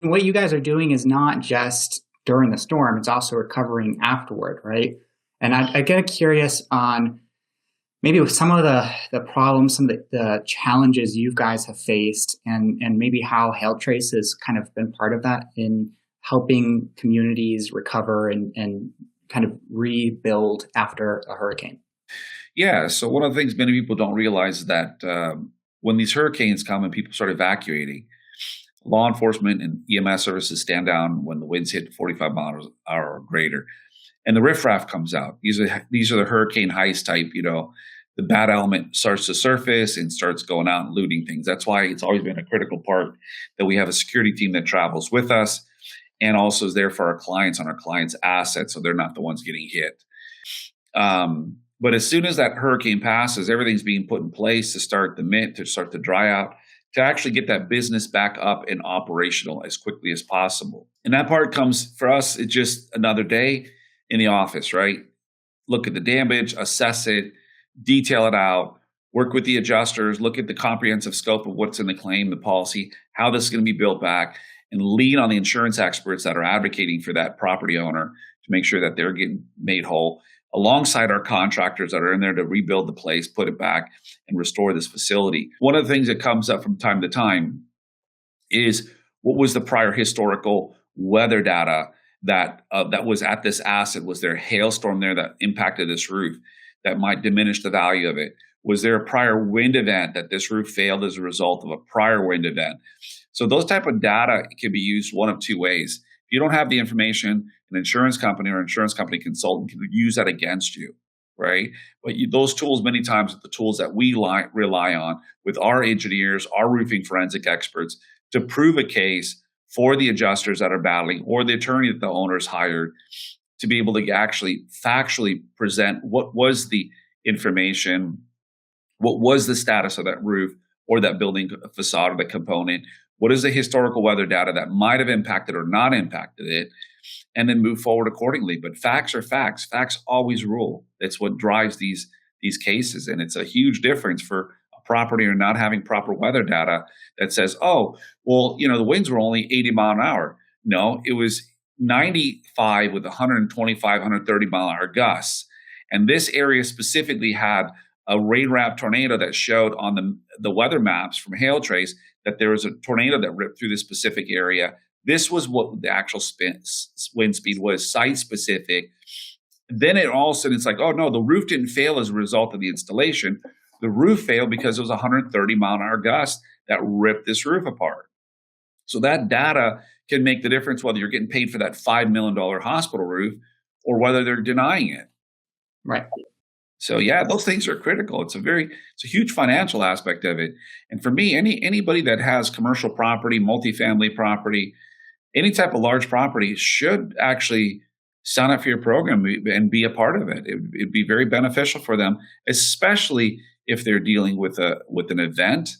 what you guys are doing is not just during the storm, it's also recovering afterward, right? And I get curious on maybe with some of the problems, some of the challenges you guys have faced, and maybe how HailTrace has kind of been part of that in helping communities recover and kind of rebuild after a hurricane. Yeah. So one of the things many people don't realize is that when these hurricanes come and people start evacuating, law enforcement and EMS services stand down when the winds hit 45 miles an hour or greater, and the riffraff comes out. These are the hurricane heist type. The bad element starts to surface and starts going out and looting things. That's why it's always been a critical part that we have a security team that travels with us and also is there for our clients on our clients' assets, so they're not the ones getting hit. But as soon as that hurricane passes, everything's being put in place to start the mint, to start the dry out, to actually get that business back up and operational as quickly as possible. And that part comes for us, it's just another day in the office, right? Look at the damage, assess it, detail it out, work with the adjusters, look at the comprehensive scope of what's in the claim, the policy, how this is going to be built back, and lean on the insurance experts that are advocating for that property owner to make sure that they're getting made whole, alongside our contractors that are in there to rebuild the place, put it back, and restore this facility. One of the things that comes up from time to time is what was the prior historical weather data that was at this asset? Was there a hailstorm there that impacted this roof that might diminish the value of it? Was there a prior wind event that this roof failed as a result of a prior wind event? So those type of data can be used one of two ways. If you don't have the information, an insurance company or insurance company consultant can use that against you, right? But those tools, many times, are the tools that we rely on with our engineers, our roofing forensic experts to prove a case for the adjusters that are battling or the attorney that the owner's hired to be able to actually factually present what was the information, what was the status of that roof or that building facade or the component, what is the historical weather data that might have impacted or not impacted it, and then move forward accordingly. But facts are facts. Facts always rule. That's what drives these cases. And it's a huge difference for a property or not having proper weather data that says, oh, well, the winds were only 80 mile an hour. No, it was 95 with 125, 130 mile an hour gusts. And this area specifically had a rain wrap tornado that showed on the weather maps from HailTrace that there was a tornado that ripped through this specific area. This was what the actual wind speed was, site specific. Then all of a sudden it's like, oh no, the roof didn't fail as a result of the installation. The roof failed because it was 130 mile an hour gust that ripped this roof apart. So that data can make the difference whether you're getting paid for that $5 million hospital roof or whether they're denying it. Right. So yeah, those things are critical. It's a huge financial aspect of it. And for me, anybody that has commercial property, multifamily property, any type of large property should actually sign up for your program and be a part of it. It'd be very beneficial for them, especially if they're dealing with an event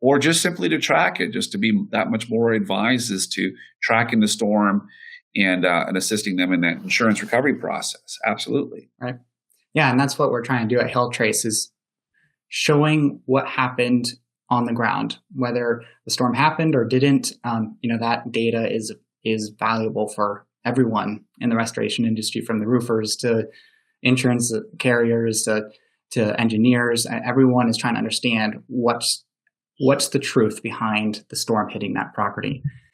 or just simply to track it, just to be that much more advised as to tracking the storm and assisting them in that insurance recovery process. Absolutely. Right. Yeah, and that's what we're trying to do at HailTrace is showing what happened on the ground, whether the storm happened or didn't. That data is valuable for everyone in the restoration industry, from the roofers to insurance carriers to engineers. Everyone is trying to understand what's the truth behind the storm hitting that property.